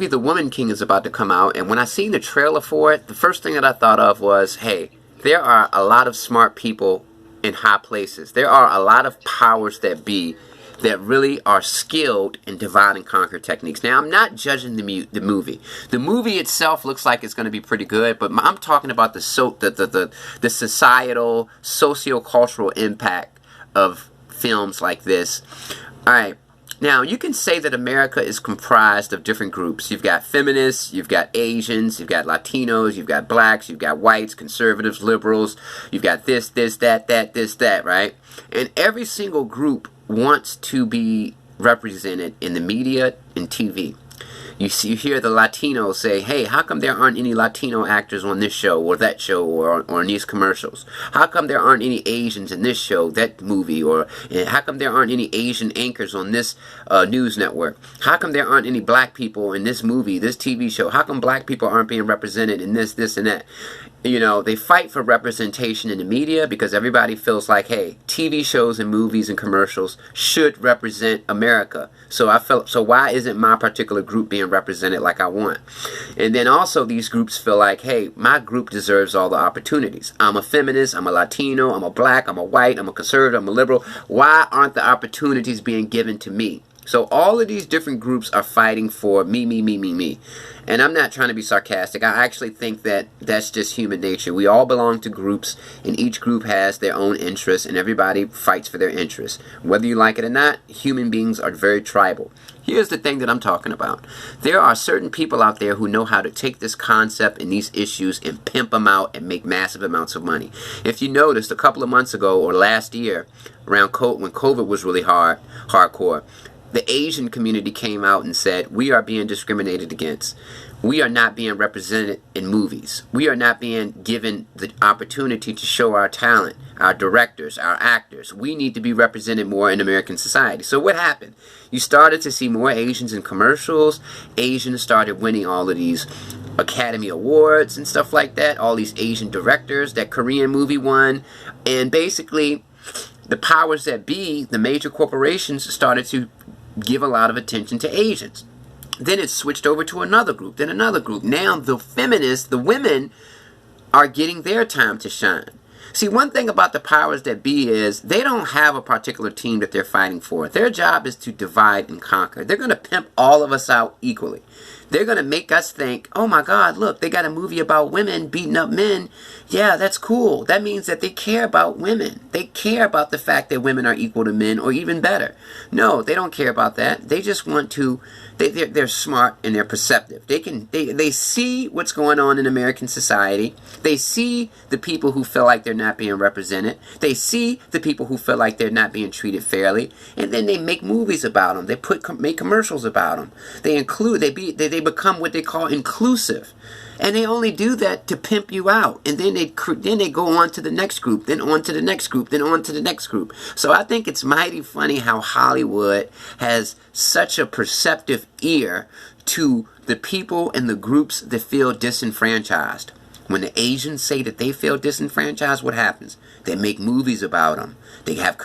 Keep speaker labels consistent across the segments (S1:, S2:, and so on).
S1: movie The Woman King is about to come out, and when I seen the trailer for it, the first thing that I thought of was, hey, there are a lot of smart people in high places. There are a lot of powers that be that really are skilled in divide and conquer techniques. Now, I'm not judging the movie. The movie itself looks like it's going to be pretty good, but I'm talking about the societal, socio-cultural impact of films like this. All right. Now, you can say that America is comprised of different groups. You've got feminists, you've got Asians, you've got Latinos, you've got blacks, you've got whites, conservatives, liberals, you've got this, that, right? And every single group wants to be represented in the media and TV. You hear the Latinos say, hey, how come there aren't any Latino actors on this show or that show or in these commercials? How come there aren't any Asians in this show, that movie? Or how come there aren't any Asian anchors on this news network? How come there aren't any black people in this movie, this TV show? How come black people aren't being represented in this, and that? You know, they fight for representation in the media because everybody feels like, hey, TV shows and movies and commercials should represent America. So why isn't my particular group being represented like I want? And then also these groups feel like, hey, my group deserves all the opportunities. I'm a feminist, I'm a Latino, I'm a black, I'm a white, I'm a conservative, I'm a liberal. Why aren't the opportunities being given to me? So all of these different groups are fighting for me. And I'm not trying to be sarcastic. I actually think that that's just human nature. We all belong to groups, and each group has their own interests, and everybody fights for their interests. Whether you like it or not, human beings are very tribal. Here's the thing that I'm talking about. There are certain people out there who know how to take this concept and these issues and pimp them out and make massive amounts of money. If you noticed, a couple of months ago or last year, around when COVID was really hardcore, the Asian community came out and said, we are being discriminated against. We are not being represented in movies. We are not being given the opportunity to show our talent, our directors, our actors. We need to be represented more in American society. So what happened? You started to see more Asians in commercials. Asians started winning all of these Academy Awards and stuff like that. All these Asian directors, that Korean movie won. And basically, the powers that be, the major corporations, started to give a lot of attention to Asians. Then it switched over to another group, then another group. Now the feminists, the women, are getting their time to shine. See, one thing about the powers that be is they don't have a particular team that they're fighting for. Their job is to divide and conquer. They're going to pimp all of us out equally. They're going to make us think, oh my God, look, they got a movie about women beating up men. Yeah, that's cool. That means that they care about women. They care about the fact that women are equal to men, or even better. No, they don't care about that. They just want to, they're smart and they're perceptive. They see what's going on in American society. They see the people who feel like they're not being represented. They see the people who feel like they're not being treated fairly. And then they make movies about them. They make commercials about them. They become what they call inclusive, and they only do that to pimp you out. And then they go on to the next group, then on to the next group, then on to the next group. So I think it's mighty funny how Hollywood has such a perceptive ear to the people and the groups that feel disenfranchised. When the Asians say that they feel disenfranchised, what happens? They make movies about them. They have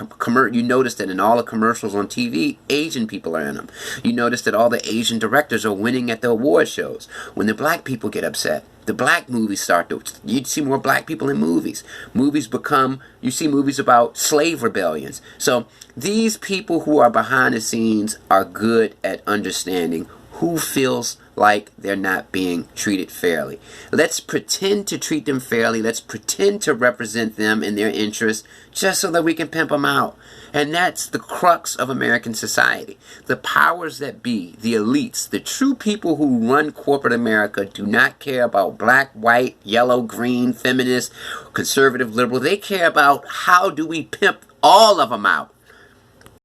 S1: you notice that in all the commercials on TV, Asian people are in them. You notice that all the Asian directors are winning at the award shows. When the black people get upset, the black movies start to, you see more black people in movies. You see movies about slave rebellions. So these people who are behind the scenes are good at understanding who feels like they're not being treated fairly. Let's pretend to treat them fairly. Let's pretend to represent them in their interests just so that we can pimp them out. And that's the crux of American society. The powers that be, the elites, the true people who run corporate America do not care about black, white, yellow, green, feminist, conservative, liberal. They care about how do we pimp all of them out.